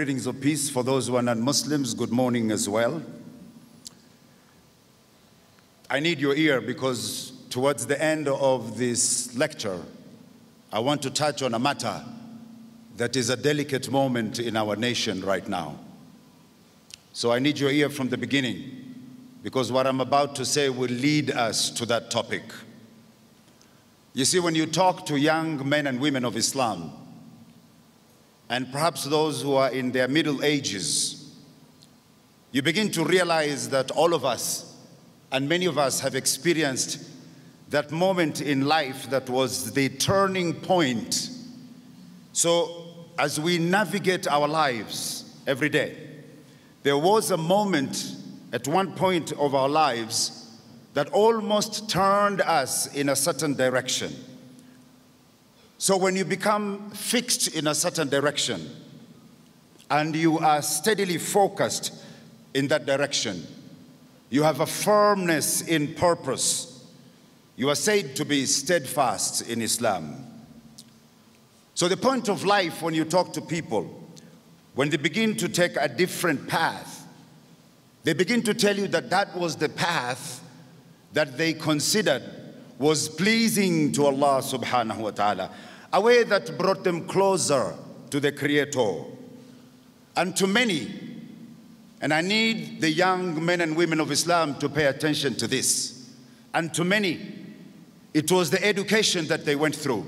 Greetings of peace. For those who are not Muslims, good morning as well. I need your ear because towards the end of this lecture, I want to touch on a matter that is a delicate moment in our nation right now. So I need your ear from the beginning because what I'm about to say will lead us to that topic. You see, when you talk to young men and women of Islam, and perhaps those who are in their middle ages, you begin to realize that all of us, and many of us, have experienced that moment in life that was the turning point. So as we navigate our lives every day, there was a moment at one point of our lives that almost turned us in a certain direction. So when you become fixed in a certain direction and you are steadily focused in that direction, you have a firmness in purpose. You are said to be steadfast in Islam. So the point of life when you talk to people, when they begin to take a different path, they begin to tell you that that was the path that they considered was pleasing to Allah subhanahu wa ta'ala, a way that brought them closer to the Creator. And to many, and I need the young men and women of Islam to pay attention to this, and to many, it was the education that they went through,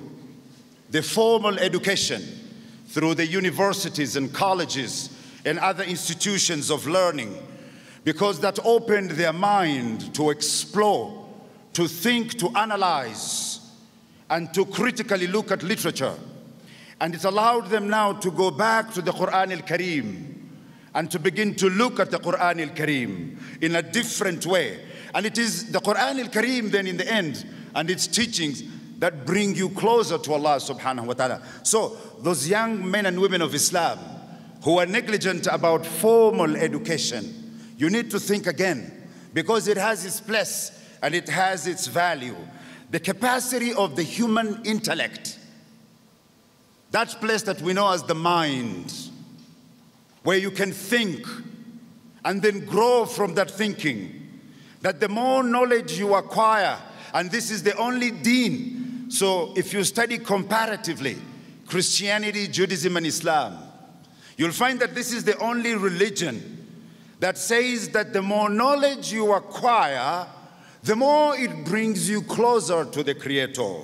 the formal education through the universities and colleges and other institutions of learning, because that opened their mind to explore, to think, to analyze, and to critically look at literature. And it allowed them now to go back to the Quran al-Kareem and to begin to look at the Quran al-Kareem in a different way. And it is the Quran al-Kareem then in the end and its teachings that bring you closer to Allah subhanahu wa ta'ala. So those young men and women of Islam who are negligent about formal education, you need to think again, because it has its place and it has its value. The capacity of the human intellect, that place that we know as the mind, where you can think and then grow from that thinking, that the more knowledge you acquire, and this is the only deen. So if you study comparatively Christianity, Judaism, and Islam, you'll find that this is the only religion that says that the more knowledge you acquire, the more it brings you closer to the Creator.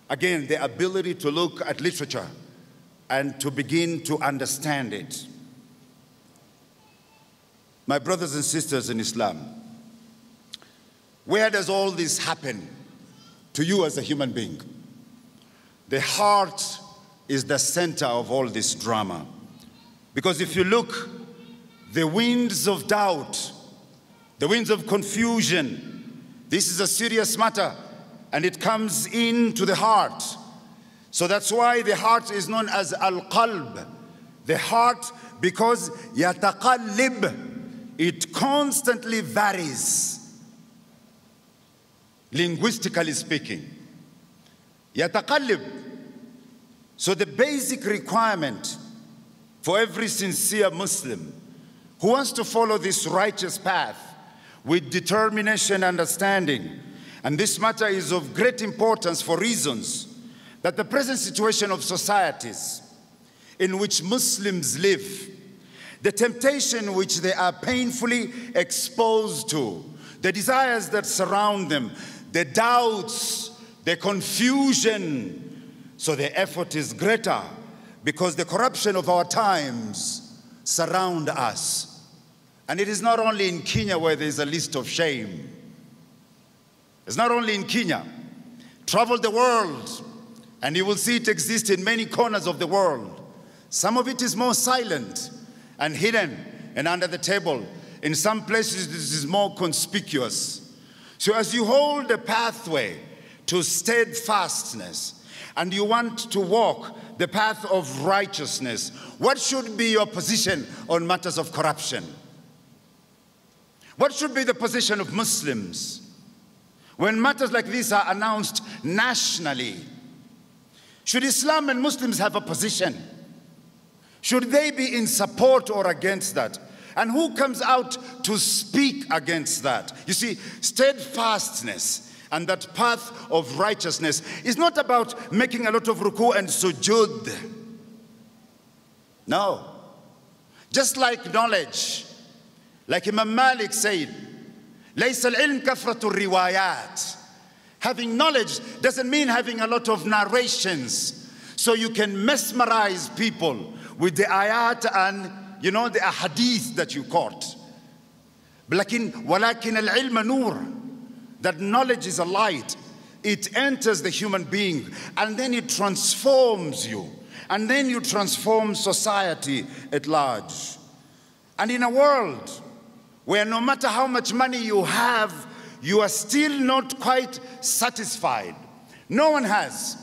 Again, the ability to look at literature and to begin to understand it. My brothers and sisters in Islam, where does all this happen to you as a human being? The heart is the center of all this drama. Because if you look, the winds of doubt, the winds of confusion, this is a serious matter, and it comes into the heart. So that's why the heart is known as al-qalb. The heart, because yataqallib, it constantly varies, linguistically speaking. Yataqallib. So the basic requirement for every sincere Muslim who wants to follow this righteous path with determination and understanding, and this matter is of great importance for reasons that the present situation of societies in which Muslims live, the temptation which they are painfully exposed to, the desires that surround them, the doubts, the confusion, so the effort is greater because the corruption of our times surround us. And it is not only in Kenya where there is a list of shame. It's not only in Kenya. Travel the world and you will see it exists in many corners of the world. Some of it is more silent and hidden and under the table. In some places this is more conspicuous. So as you hold the pathway to steadfastness and you want to walk the path of righteousness, what should be your position on matters of corruption? What should be the position of Muslims when matters like this are announced nationally, should Islam and Muslims have a position? Should they be in support or against that? And who comes out to speak against that? You see, steadfastness and that path of righteousness is not about making a lot of ruku and sujood. No. Just like knowledge, like Imam Malik said, لَيْسَ الْعِلْمِ كَفْرَةُ الرِّوَايَاتِ. Having knowledge doesn't mean having a lot of narrations, so you can mesmerize people with the ayat and, you know, the ahadith that you caught. ولكن العلم نور. That knowledge is a light. It enters the human being and then it transforms you. And then you transform society at large. And in a world where no matter how much money you have, you are still not quite satisfied. No one has.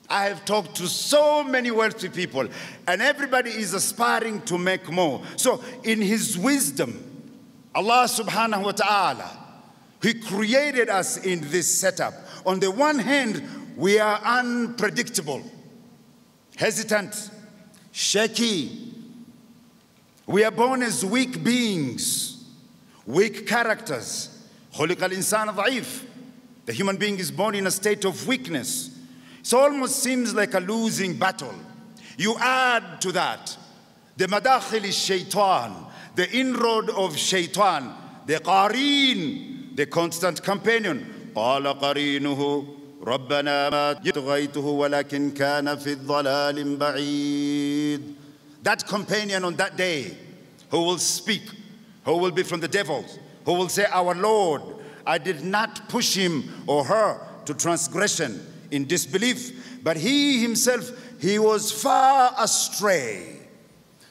I have talked to so many wealthy people, and everybody is aspiring to make more. So in His wisdom, Allah subhanahu wa ta'ala, He created us in this setup. On the one hand, we are unpredictable, hesitant, shaky. We are born as weak beings, weak characters. خُلِقَ الْإِنسَانَ ضَعِيفٌ. The human being is born in a state of weakness. It almost seems like a losing battle. You add to that the madakhil shaitan, the inroad of shaitan, the qareen, the constant companion. قَالَ قَرِينُهُ رَبَّنَا مَا يَطْغَيْتُهُ وَلَكِنْ كَانَ فِي الضَّلَالٍ بَعِيدٍ. That companion on that day who will speak, who will be from the devil, who will say, our Lord, I did not push him or her to transgression in disbelief, but he himself, he was far astray.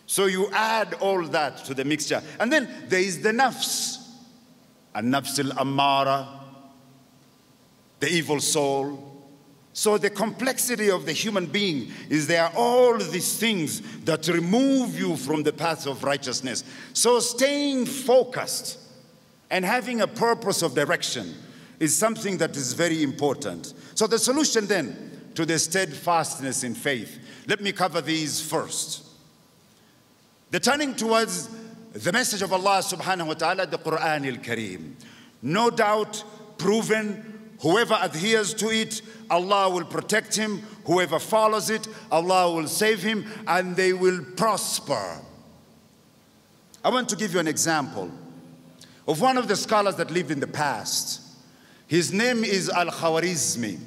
So you add all that to the mixture. And then there is the nafs, an-nafs al-ammara, the evil soul. So the complexity of the human being is there are all these things that remove you from the path of righteousness. So staying focused and having a purpose of direction is something that is very important. So the solution then to the steadfastness in faith, let me cover these first. The turning towards the message of Allah subhanahu wa ta'ala, the Quran al-Kareem. No doubt proven, whoever adheres to it, Allah will protect him. Whoever follows it, Allah will save him, and they will prosper. I want to give you an example of one of the scholars that lived in the past. His name is Al-Khwarizmi.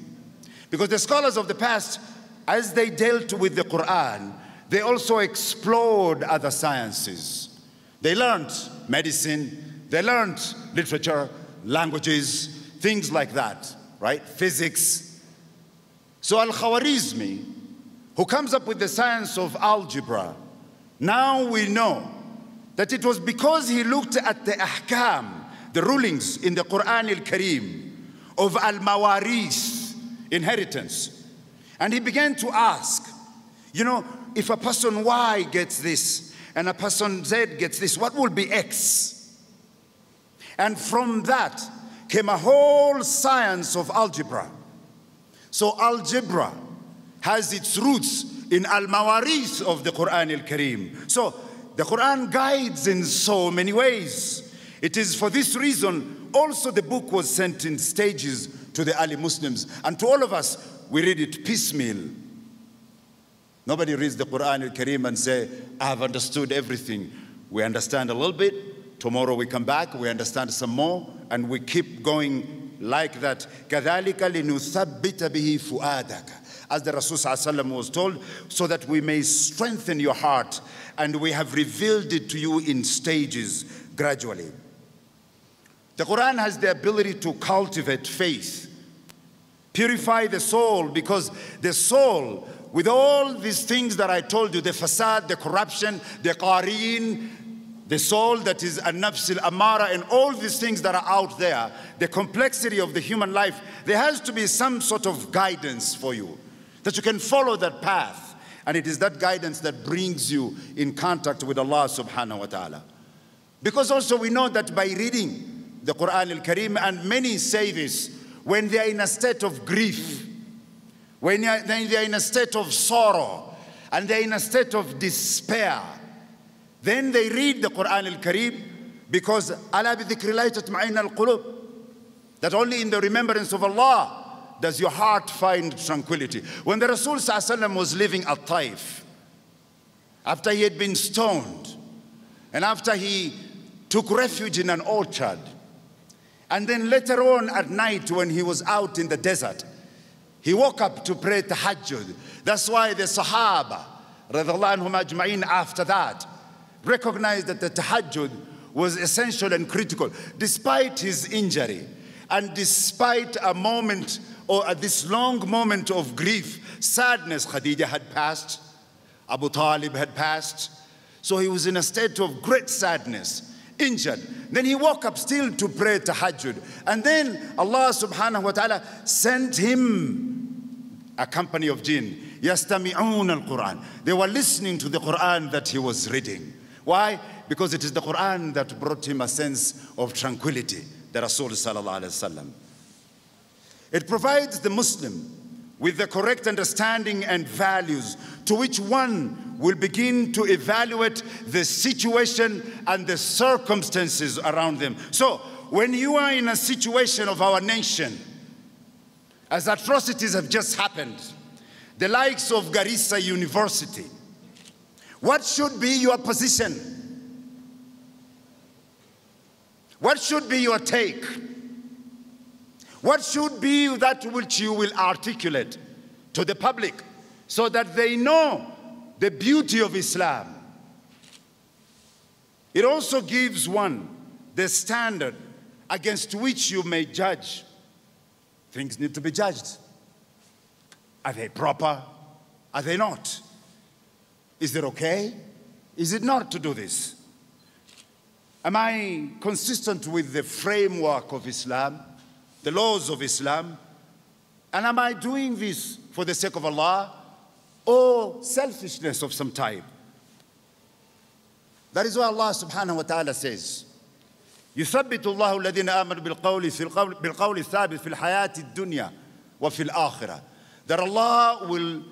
Because the scholars of the past, as they dealt with the Quran, they also explored other sciences. They learned medicine, they learned literature, languages, things like that, right? Physics. So Al-Khwarizmi, who comes up with the science of algebra, now we know that it was because he looked at the ahkam, the rulings in the Quran al-Kareem of al-mawarith, inheritance. And he began to ask, you know, if a person Y gets this and a person Z gets this, what will be X? And from that came a whole science of algebra. So algebra has its roots in al-mawarith of the Quran al-Kareem. So the Quran guides in so many ways. It is for this reason also the book was sent in stages to the early Muslims. And to all of us, we read it piecemeal. Nobody reads the Quran al-Kareem and say, I have understood everything. We understand a little bit. Tomorrow we come back, we understand some more, and we keep going like that. كَذَلِكَ لِنُثَبِّتَ بِهِ فُؤَادَكَ. As the Rasul ﷺ was told, so that we may strengthen your heart, and we have revealed it to you in stages, gradually. The Quran has the ability to cultivate faith, purify the soul, because the soul, with all these things that I told you, the fasad, the corruption, the qareen, the soul that is an-nafs al-amara, and all these things that are out there, the complexity of the human life, there has to be some sort of guidance for you, that you can follow that path. And it is that guidance that brings you in contact with Allah subhanahu wa ta'ala. Because also we know that by reading the Quran al-Karim, and many say this when they are in a state of grief, when they are in a state of sorrow, and they are in a state of despair. Then they read the Quran al-Karim, because أَلَا بِذِكْرِ اللَّهِ تَطْمَئِنُّ الْقُلُوبُ, that only in the remembrance of Allah does your heart find tranquility. When the Rasul ﷺ was living at Taif, after he had been stoned, and after he took refuge in an orchard, and then later on at night when he was out in the desert, he woke up to pray tahajjud. That's why the Sahaba, radhiallahu anhum ajma'in, after that, recognized that the tahajjud was essential and critical. Despite his injury, and despite a moment, or this long moment of grief, sadness, Khadija had passed, Abu Talib had passed, so he was in a state of great sadness, injured. Then he woke up still to pray tahajjud. And then Allah subhanahu wa ta'ala sent him a company of jinn. يَسْتَمِعُونَ الْقُرْآنِ. They were listening to the Quran that he was reading. Why? Because it is the Quran that brought him a sense of tranquility, the Rasul sallallahu alayhi wa sallam. It provides the Muslim with the correct understanding and values to which one will begin to evaluate the situation and the circumstances around them. So, when you are in a situation of our nation, as atrocities have just happened, the likes of Garissa University, what should be your position? What should be your take? What should be that which you will articulate to the public so that they know the beauty of Islam? It also gives one the standard against which you may judge. Things need to be judged. Are they proper? Are they not? Is it okay? Is it not to do this? Am I consistent with the framework of Islam, the laws of Islam? And am I doing this for the sake of Allah or selfishness of some type? That is why Allah subhanahu wa ta'ala says, يثبت الله الذين آمنوا بالقول الثابت في الحياة الدنيا وفي الآخرة. That Allah will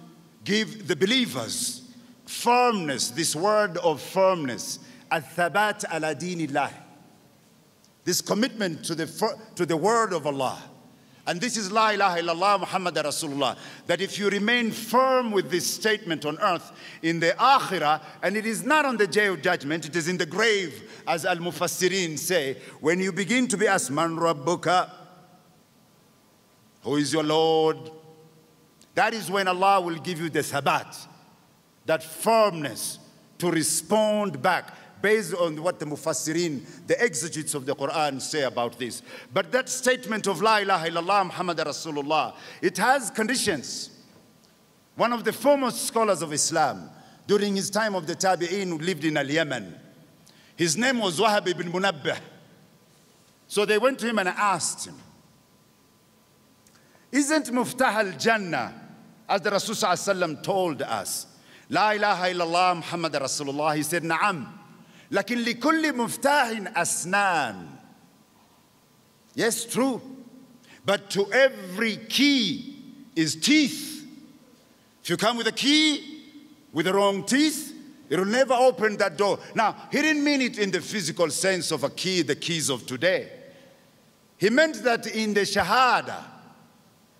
give the believers firmness, this word of firmness, الثبات على دين الله, this commitment to the word of Allah. And this is La ilaha illallah Muhammad Rasulullah, that if you remain firm with this statement on earth, in the akhirah, and it is not on the day of judgment, it is in the grave, as al-mufassirin say, when you begin to be asked, Man Rabbuka, who is your Lord? That is when Allah will give you the thabat, that firmness to respond back, based on what the mufassirin, the exegetes of the Quran say about this. But that statement of La ilaha illallah Muhammad Rasulullah, it has conditions. One of the foremost scholars of Islam, during his time of the Tabi'in, who lived in Al-Yemen, his name was Wahab ibn Munabbih. So they went to him and asked him, isn't Muftah al-Jannah, as the Rasul sallallahu alaihi wasallam told us, La ilaha illallah Muhammad Rasulullah? He said, Na'am. لكن لكل مفتاح أسنان. Yes, true. But to every key is teeth. If you come with a key with the wrong teeth, it will never open that door. Now, he didn't mean it in the physical sense of a key, the keys of today. He meant that in the Shahada,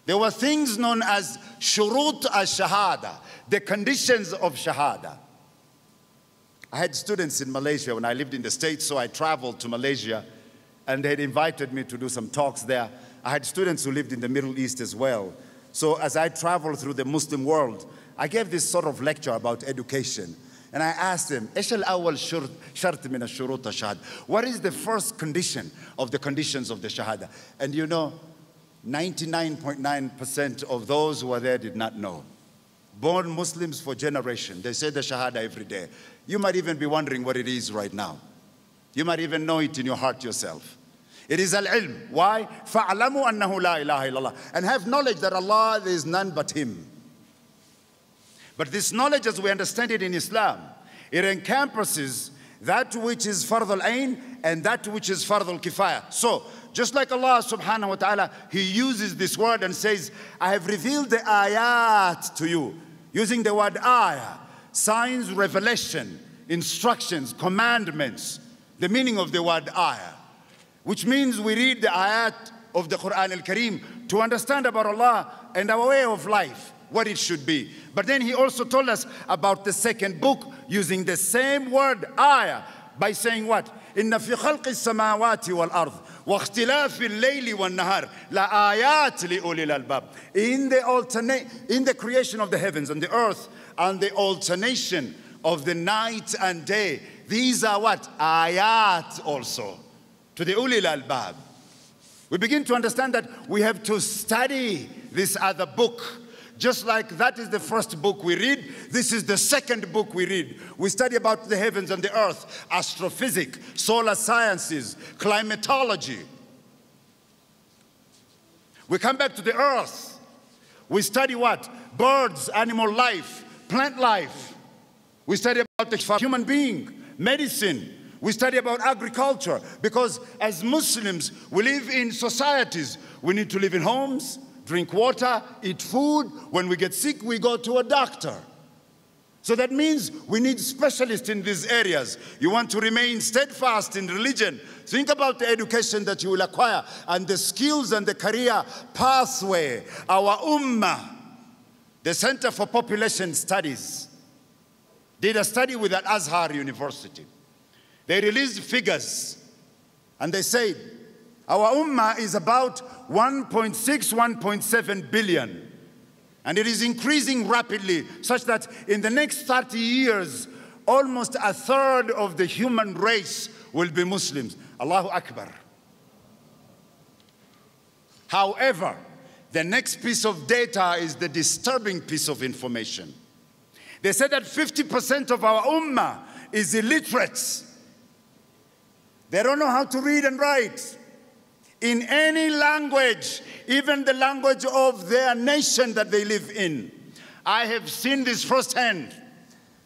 there were things known as shurut al-Shahada, the conditions of Shahada. I had students in Malaysia when I lived in the States, so I traveled to Malaysia, and they had invited me to do some talks there. I had students who lived in the Middle East as well. So as I traveled through the Muslim world, I gave this sort of lecture about education. And I asked them, إيش الأول شرط من الشروط الشهادة? What is the first condition of the conditions of the Shahada? And you know, 99.9% of those who were there did not know. Born Muslims for generations, they say the Shahada every day. You might even be wondering what it is right now. You might even know it in your heart yourself. It is al-ilm. Why? فَعْلَمُوا أَنَّهُ لَا إِلَهَ إِلَّا اللَّهِ. And have knowledge that Allah, there is none but Him. But this knowledge, as we understand it in Islam, it encompasses that which is fard al-ain and that which is fard al-kifaya. So, just like Allah subhanahu wa ta'ala, He uses this word and says, I have revealed the ayat to you, using the word ayah, signs, revelation, instructions, commandments, the meaning of the word ayah, which means we read the ayat of the Quran al-Kareem to understand about Allah and our way of life, what it should be. But then He also told us about the second book using the same word ayah by saying what? إن في خلق السماوات والأرض واختلاف الليل والنهار لآيات لأولي الألباب. In the creation of the heavens and the earth and the alternation of the night and day, these are what? Ayat also to the Ulil Albab. We begin to understand that we have to study this other book. Just like that is the first book we read, this is the second book we read. We study about the heavens and the earth, astrophysics, solar sciences, climatology. We come back to the earth. We study what? Birds, animal life, plant life. We study about the human being, medicine. We study about agriculture, because as Muslims, we live in societies. We need to live in homes, drink water, eat food. When we get sick, we go to a doctor. So that means we need specialists in these areas. You want to remain steadfast in religion, think about the education that you will acquire and the skills and the career pathway. Our Ummah, the Center for Population Studies, did a study with Al-Azhar University. They released figures, and they said, our Ummah is about 1.6, 1.7 billion. And it is increasing rapidly, such that in the next 30 years, almost a third of the human race will be Muslims. Allahu Akbar. However, the next piece of data is the disturbing piece of information. They said that 50% of our Ummah is illiterate. They don't know how to read and write in any language, even the language of their nation that they live in. I have seen this firsthand.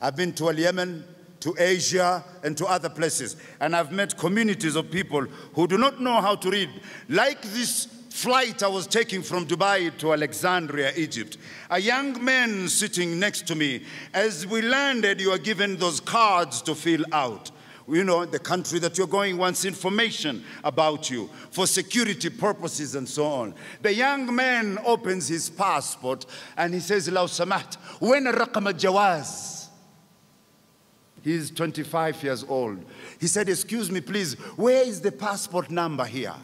I've been to Yemen, to Asia, and to other places, and I've met communities of people who do not know how to read. Like this flight I was taking from Dubai to Alexandria, Egypt. A young man sitting next to me. As we landed, you are given those cards to fill out. You know, the country that you're going wants information about you for security purposes and so on. The young man opens his passport and he says, "Law samaht, when raqam al-jawaz?" He's 25 years old. He said, "Excuse me, please, where is the passport number here?"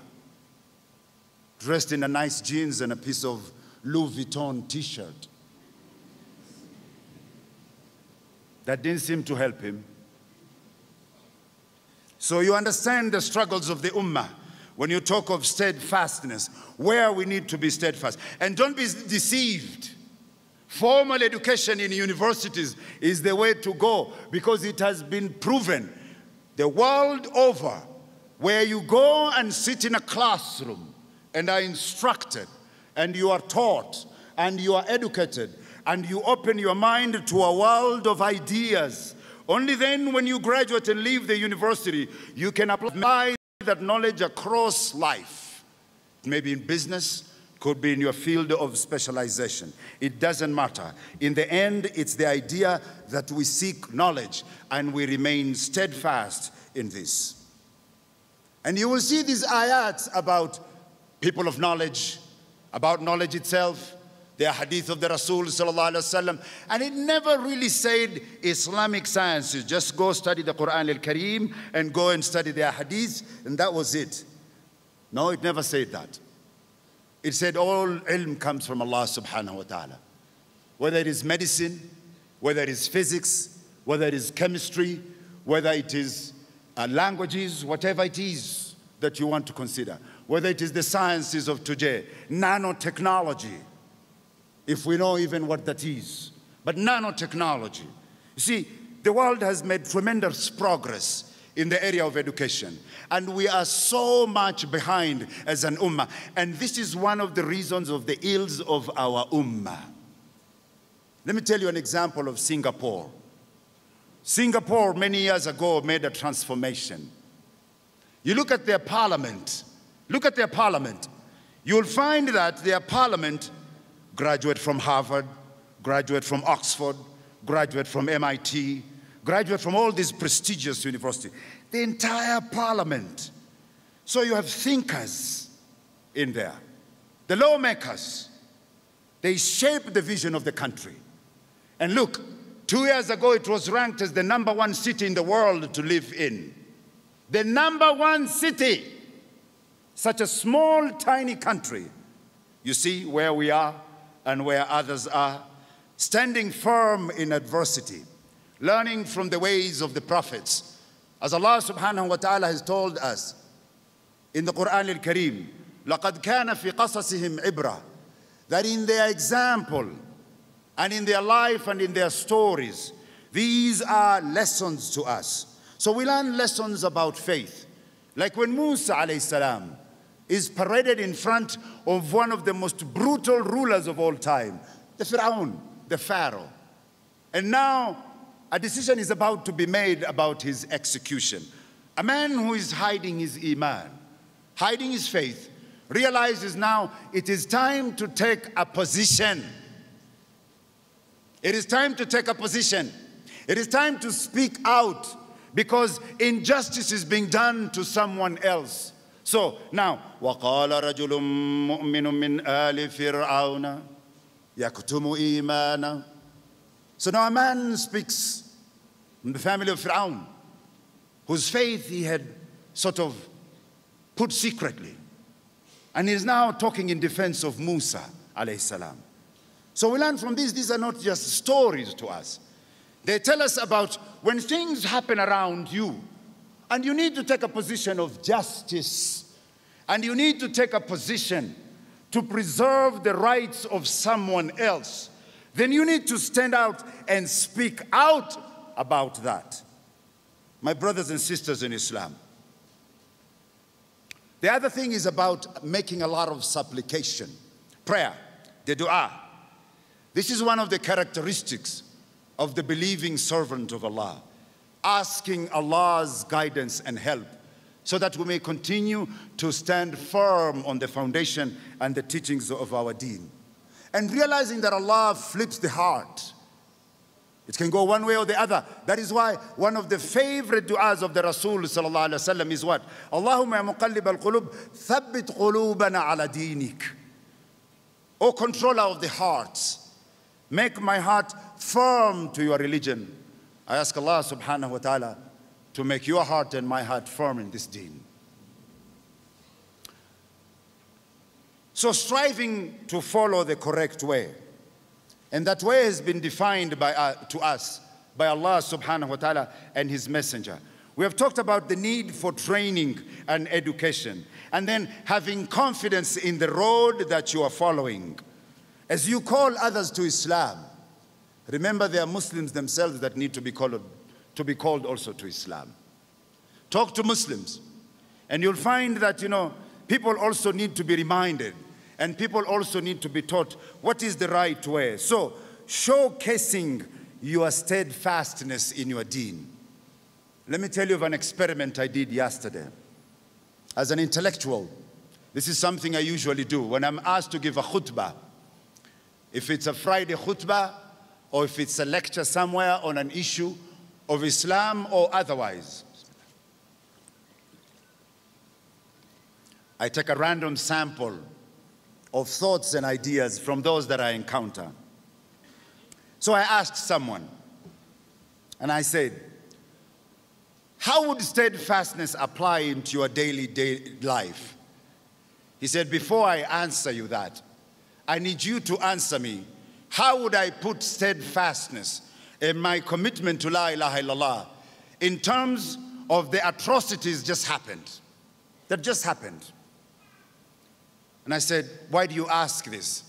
Dressed in a nice jeans and a piece of Louis Vuitton t-shirt. That didn't seem to help him. So you understand the struggles of the Ummah when you talk of steadfastness, where we need to be steadfast. And don't be deceived. Formal education in universities is the way to go, because it has been proven the world over, where you go and sit in a classroom and are instructed and you are taught and you are educated and you open your mind to a world of ideas. Only then, when you graduate and leave the university, you can apply that knowledge across life. Maybe in business, could be in your field of specialization. It doesn't matter. In the end, it's the idea that we seek knowledge and we remain steadfast in this. And you will see these ayats about people of knowledge, about knowledge itself, the hadith of the Rasul sallallahu alaihi wasallam, and it never really said Islamic sciences. Just go study the Quran al-Kareem and go and study the hadith, and that was it. No, it never said that. It said all ilm comes from Allah subhanahu wa ta'ala. Whether it is medicine, whether it is physics, whether it is chemistry, whether it is languages, whatever it is that you want to consider. Whether it is the sciences of today, nanotechnology, if we know even what that is. But nanotechnology. You see, the world has made tremendous progress in the area of education. And we are so much behind as an ummah. And this is one of the reasons of the ills of our ummah. Let me tell you an example of Singapore. Singapore, many years ago, made a transformation. You look at their parliament. Look at their parliament. You'll find that their parliament, graduate from Harvard, graduate from Oxford, graduate from MIT, graduate from all these prestigious universities. The entire parliament. So you have thinkers in there. The lawmakers, they shape the vision of the country. And look, 2 years ago it was ranked as the #1 city in the world to live in. The #1 city. Such a small, tiny country. You see where we are and where others are. Standing firm in adversity. Learning from the ways of the prophets. As Allah subhanahu wa ta'ala has told us in the Quran al-Kareem, لَقَدْ كَانَ فِي قَصَصِهِمْ عِبْرَةً, that in their example and in their life and in their stories, these are lessons to us. So we learn lessons about faith. Like when Musa alayhi salam is paraded in front of one of the most brutal rulers of all time, the Fir'aun, the Pharaoh. And now a decision is about to be made about his execution. A man who is hiding his iman, hiding his faith, realizes now it is time to take a position. It is time to take a position. It is time to speak out because injustice is being done to someone else. So now, وَقَالَ رَجُلٌ مُؤْمِنٌ مِّنْ آلِ فِرْعَوْنَ يَكْتُمُ إِيمَانًا. So now a man speaks from the family of Fir'aun, whose faith he had sort of put secretly. And he is now talking in defense of Musa alayhi salam. So we learn from this, these are not just stories to us. They tell us about when things happen around you, and you need to take a position of justice, and you need to take a position to preserve the rights of someone else, then you need to stand out and speak out about that. My brothers and sisters in Islam, the other thing is about making a lot of supplication, prayer, the dua. This is one of the characteristics of the believing servant of Allah, asking Allah's guidance and help so that we may continue to stand firm on the foundation and the teachings of our deen. And realizing that Allah flips the heart. It can go one way or the other. That is why one of the favorite du'as of the Rasul sallallahu alaihi wasallam is what? Allahumma ya muqallib al-qulub, thabbit qulubana ala dinik. O controller of the hearts, make my heart firm to your religion. I ask Allah subhanahu wa ta'ala to make your heart and my heart firm in this deen. So striving to follow the correct way. And that way has been defined to us by Allah subhanahu wa ta'ala and His Messenger. We have talked about the need for training and education, and then having confidence in the road that you are following. As you call others to Islam, remember they are Muslims themselves that need to be called also to Islam. Talk to Muslims, and you'll find that, people also need to be reminded. And people also need to be taught what is the right way. So, showcasing your steadfastness in your deen. Let me tell you of an experiment I did yesterday. As an intellectual, this is something I usually do. When I'm asked to give a khutbah, if it's a Friday khutbah, or if it's a lecture somewhere on an issue of Islam or otherwise, I take a random sample of thoughts and ideas from those that I encounter. So I asked someone, and I said, how would steadfastness apply into your daily life? He said, before I answer you that, I need you to answer me, how would I put steadfastness in my commitment to La ilaha illallah in terms of the atrocities that just happened? And I said, why do you ask this?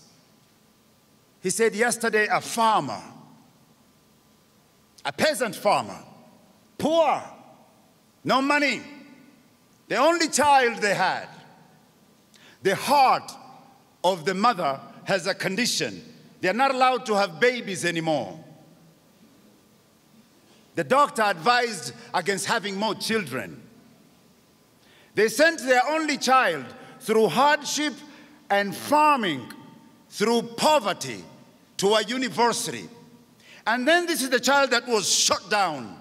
He said, yesterday a farmer, a peasant farmer, poor, no money, the only child they had, the heart of the mother has a condition. They are not allowed to have babies anymore. The doctor advised against having more children. They sent their only child through hardship and farming, through poverty, to a university. And then this is the child that was shot down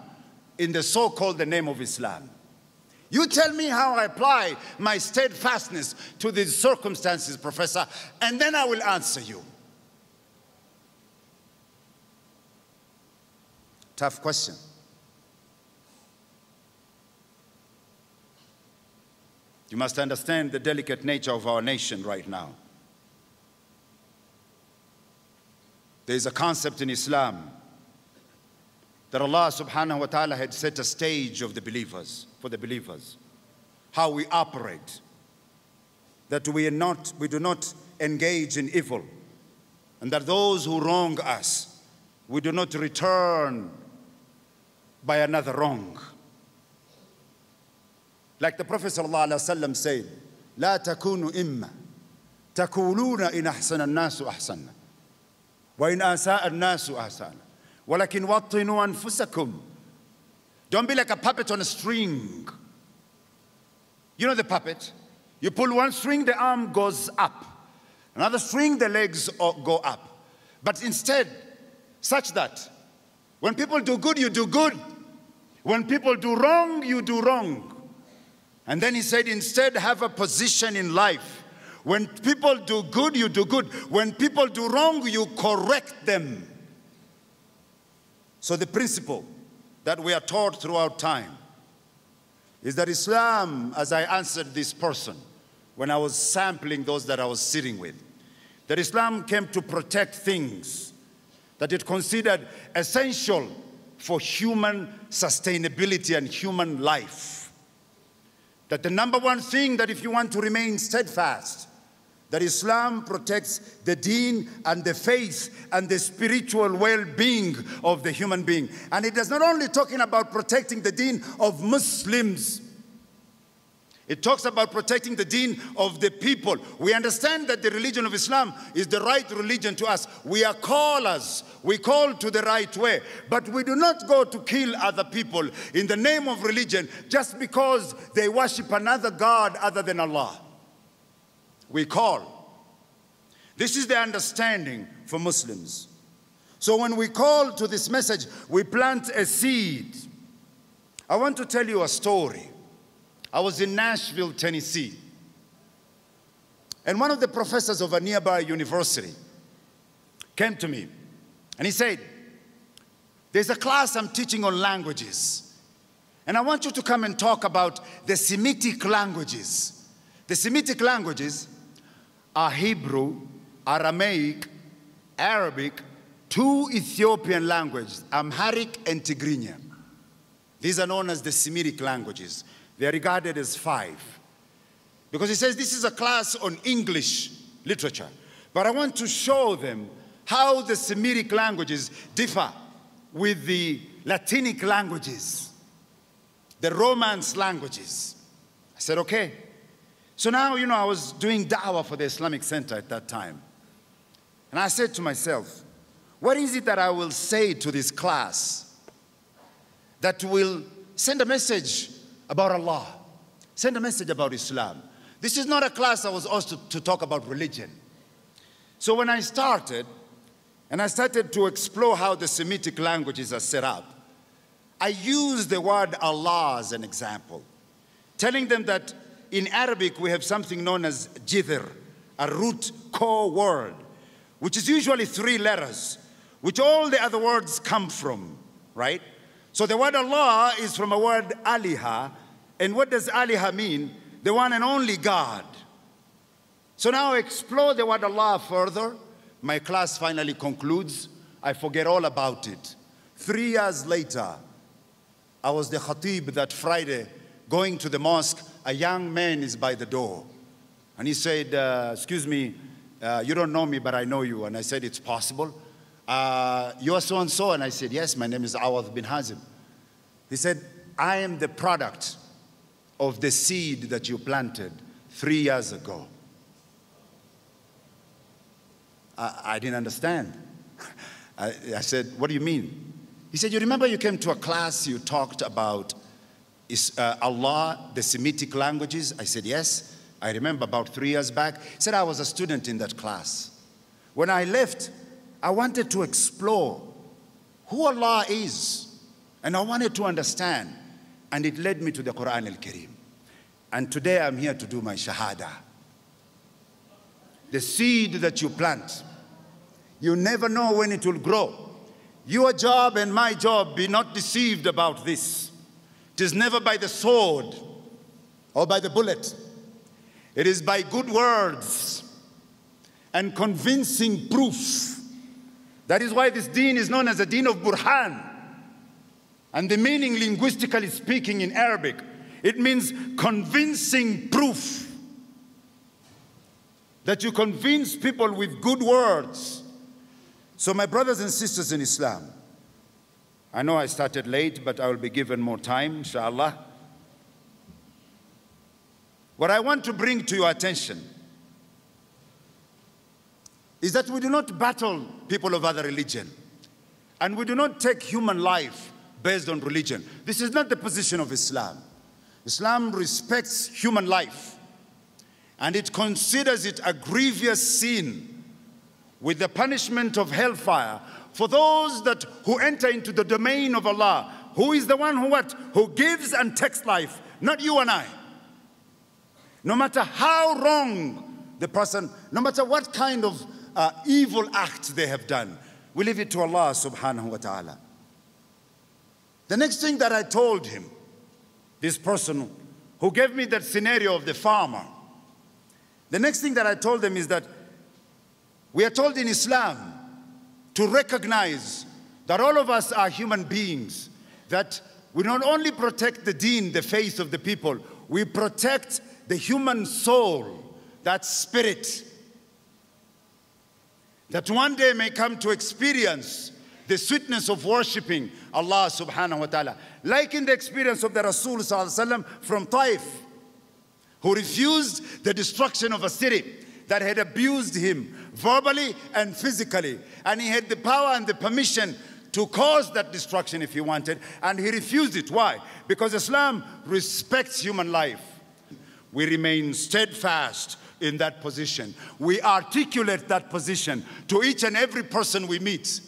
in the so-called the name of Islam. You tell me how I apply my steadfastness to these circumstances, Professor, and then I will answer you. Tough question. You must understand the delicate nature of our nation right now. There is a concept in Islam that Allah subhanahu wa ta'ala had set a stage of the believers, for the believers, how we operate, that we do not engage in evil, and that those who wrong us, we do not return by another wrong. Like the Prophet sallallahu alaihi wasallam said, "La takunu imma, takuluna in ahsana an-nasu ahsana, wa in asa'a an-nasu ahsana, walakin wattinu anfusakum." Don't be like a puppet on a string. You know the puppet? You pull one string, the arm goes up. Another string, the legs go up. But instead, such that when people do good, you do good. When people do wrong, you do wrong. And then he said, instead, have a position in life. When people do good, you do good. When people do wrong, you correct them. So the principle that we are taught throughout time is that Islam, as I answered this person when I was sampling those that I was sitting with, that Islam came to protect things that it considered essential for human sustainability and human life. That the number one thing, that if you want to remain steadfast, that Islam protects the deen and the faith and the spiritual well-being of the human being. And it is not only talking about protecting the deen of Muslims. It talks about protecting the deen of the people. We understand that the religion of Islam is the right religion to us. We are callers. We call to the right way. But we do not go to kill other people in the name of religion just because they worship another God other than Allah. We call. This is the understanding for Muslims. So when we call to this message, we plant a seed. I want to tell you a story. I was in Nashville, Tennessee. And one of the professors of a nearby university came to me and he said, "There's a class I'm teaching on languages. And I want you to come and talk about the Semitic languages." The Semitic languages are Hebrew, Aramaic, Arabic, two Ethiopian languages, Amharic and Tigrinya. These are known as the Semitic languages. They are regarded as 5. Because he says this is a class on English literature. But I want to show them how the Semitic languages differ with the Latinic languages, the Romance languages. I said, okay. So now, I was doing da'wah for the Islamic Center at that time. And I said to myself, what is it that I will say to this class that will send a message about Allah, send a message about Islam? This is not a class I was asked to talk about religion. So when I started to explore how the Semitic languages are set up, I used the word Allah as an example, telling them that in Arabic we have something known as jithr, a root core word, which is usually 3 letters, which all the other words come from, right? So the word Allah is from a word aliha. And what does aliha mean? The one and only God. So now explore the word Allah further. My class finally concludes. I forget all about it. 3 years later, I was the khatib that Friday, going to the mosque. A young man is by the door. And he said, excuse me, you don't know me, but I know you. And I said, it's possible. You are so-and-so? And I said, yes, my name is Awadth bin Hazim. He said, I am the product of the seed that you planted 3 years ago. I didn't understand. I said, what do you mean? He said, you remember you came to a class, you talked about is Allah the Semitic languages? I said, yes. I remember about 3 years back. He said, I was a student in that class. When I left, I wanted to explore who Allah is. And I wanted to understand. And it led me to the Quran al-Kareem. And today I'm here to do my shahada. The seed that you plant, you never know when it will grow. Your job and my job, be not deceived about this. It is never by the sword or by the bullet. It is by good words and convincing proof. That is why this deen is known as a deen of Burhan. And the meaning, linguistically speaking, in Arabic, it means convincing proof. That you convince people with good words. So my brothers and sisters in Islam, I know I started late, but I will be given more time, inshallah. What I want to bring to your attention is that we do not battle people of other religion. And we do not take human life based on religion. This is not the position of Islam. Islam respects human life. And it considers it a grievous sin with the punishment of hellfire for those who enter into the domain of Allah, who is the one who gives and takes life, not you and I. No matter how wrong the person, no matter what kind of evil act they have done, we leave it to Allah subhanahu wa ta'ala. The next thing that I told him, this person who gave me that scenario of the farmer, the next thing that I told them is that we are told in Islam to recognize that all of us are human beings, that we not only protect the deen, the faith of the people, we protect the human soul, that spirit, that one day may come to experience the sweetness of worshipping Allah subhanahu wa ta'ala. Like in the experience of the Rasul sallallahu alaihi wasallam from Taif, who refused the destruction of a city that had abused him verbally and physically. And he had the power and the permission to cause that destruction if he wanted, and he refused it. Why? Because Islam respects human life. We remain steadfast in that position. We articulate that position to each and every person we meet.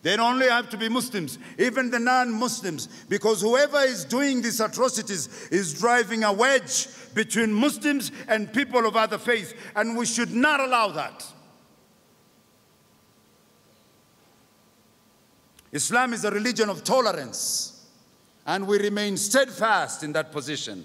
They don't only have to be Muslims, even the non-Muslims, because whoever is doing these atrocities is driving a wedge between Muslims and people of other faiths, and we should not allow that. Islam is a religion of tolerance, and we remain steadfast in that position.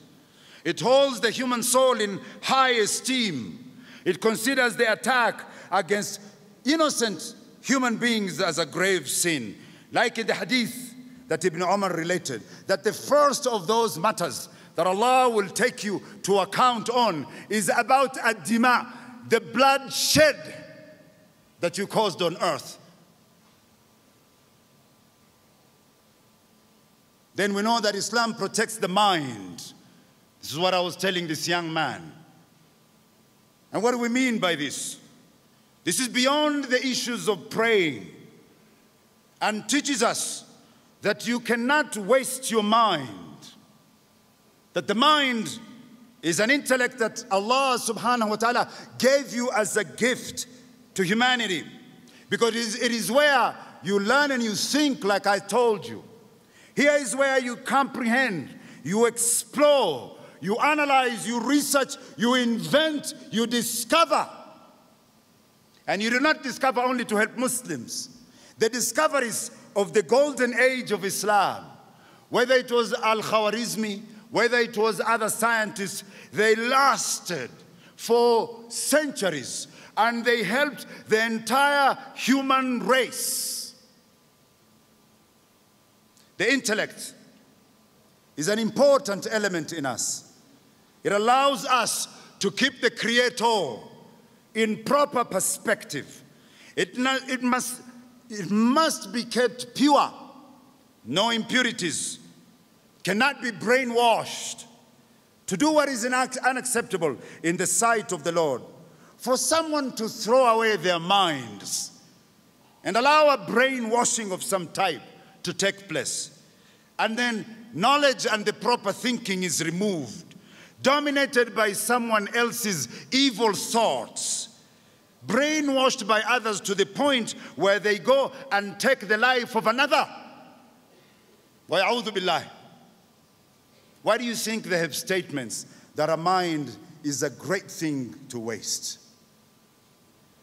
It holds the human soul in high esteem. It considers the attack against innocent human beings as a grave sin. Like in the hadith that Ibn Umar related, that the first of those matters that Allah will take you to account on is about ad-dima, the blood shed that you caused on earth. Then we know that Islam protects the mind. This is what I was telling this young man. And what do we mean by this? This is beyond the issues of praying, and teaches us that you cannot waste your mind. That the mind is an intellect that Allah subhanahu wa ta'ala gave you as a gift to humanity. Because it is where you learn and you think, like I told you. Here is where you comprehend, you explore, you analyze, you research, you invent, you discover. And you do not discover only to help Muslims. The discoveries of the golden age of Islam, whether it was Al-Khwarizmi, whether it was other scientists, they lasted for centuries, and they helped the entire human race. The intellect is an important element in us. It allows us to keep the Creator in proper perspective. It must be kept pure. No impurities. Cannot be brainwashed to do what is unacceptable in the sight of the Lord. For someone to throw away their minds and allow a brainwashing of some type to take place, and then knowledge and the proper thinking is removed, dominated by someone else's evil thoughts, brainwashed by others to the point where they go and take the life of another. وَيَعُوذُ بِاللَّهِ. Why do you think they have statements that a mind is a great thing to waste?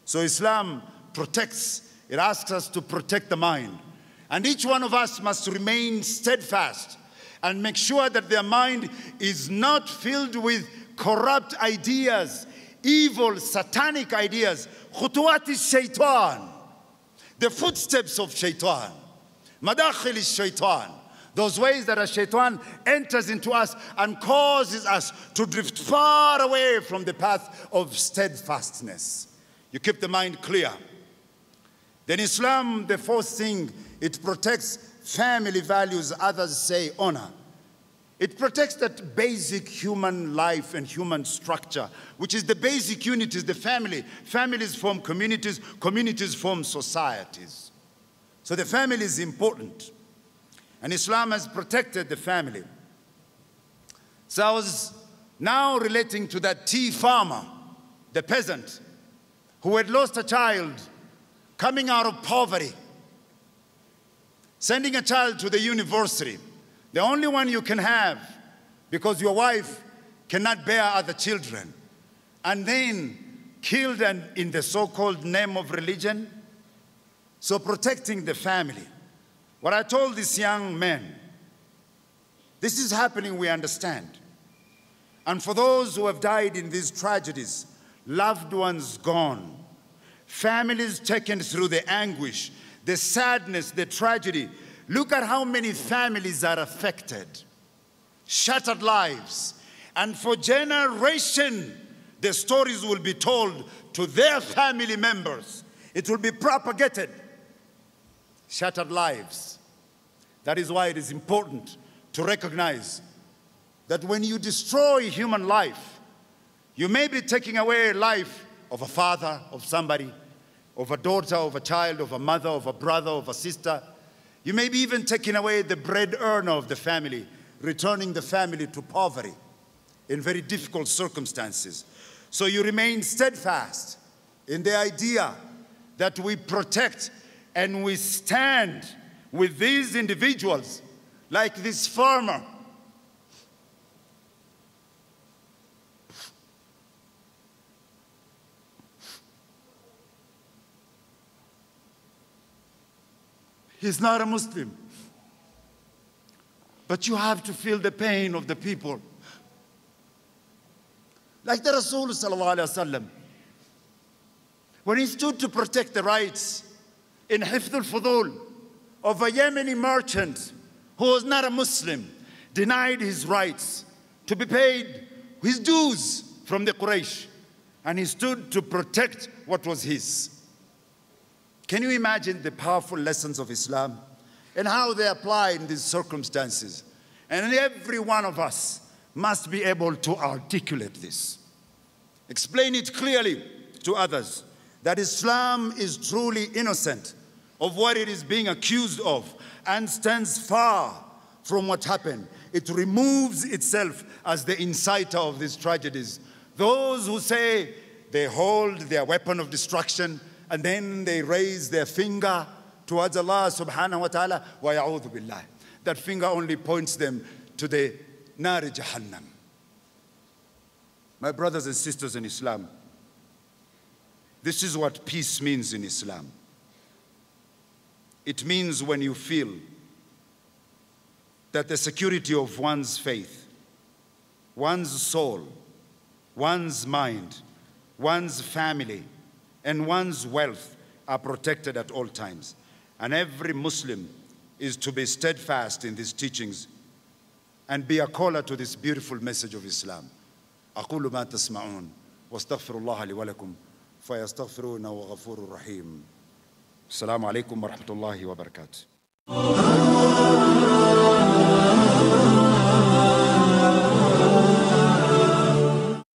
So Islam protects, it asks us to protect the mind. And each one of us must remain steadfast and make sure that their mind is not filled with corrupt ideas, evil, satanic ideas. خطوات الشيطان, the footsteps of shaitan, مداخل الشيطان, those ways that a shaitan enters into us and causes us to drift far away from the path of steadfastness. You keep the mind clear. Then Islam, the fourth thing, it protects family values, others say honor. It protects that basic human life and human structure, which is the basic unit, is the family. Families form communities, communities form societies. So the family is important. And Islam has protected the family. So I was now relating to that tea farmer, the peasant, who had lost a child coming out of poverty, sending a child to the university, the only one you can have because your wife cannot bear other children, and then killed in the so-called name of religion. So protecting the family. What I told this young man, this is happening, we understand. And for those who have died in these tragedies, loved ones gone, families taken through the anguish, the sadness, the tragedy. Look at how many families are affected, shattered lives. And for generations, the stories will be told to their family members. It will be propagated. Shattered lives. That is why it is important to recognize that when you destroy human life, you may be taking away life of a father, of somebody, of a daughter, of a child, of a mother, of a brother, of a sister. You may be even taking away the bread earner of the family, returning the family to poverty in very difficult circumstances. So you remain steadfast in the idea that we protect and we stand with these individuals, like this farmer. He's not a Muslim. But you have to feel the pain of the people. Like the Rasul sallallahu alaihi wasallam, when he stood to protect the rights in Hifd al-Fudul of a Yemeni merchant who was not a Muslim, denied his rights to be paid his dues from the Quraysh, and he stood to protect what was his. Can you imagine the powerful lessons of Islam and how they apply in these circumstances? And every one of us must be able to articulate this. Explain it clearly to others that Islam is truly innocent of what it is being accused of and stands far from what happened. It removes itself as the inciter of these tragedies. Those who say they hold their weapon of destruction and then they raise their finger towards Allah subhanahu wa ta'ala, wa ya'udhu billah. That finger only points them to the nar jahannam. My brothers and sisters in Islam, this is what peace means in Islam. It means when you feel that the security of one's faith, one's soul, one's mind, one's family, and one's wealth are protected at all times. And every Muslim is to be steadfast in these teachings and be a caller to this beautiful message of Islam. أقول ما تسمعون واستغفر الله لي ولكم فيستغفرونه وغفور رحيم. السلام عليكم ورحمة الله وبركاته.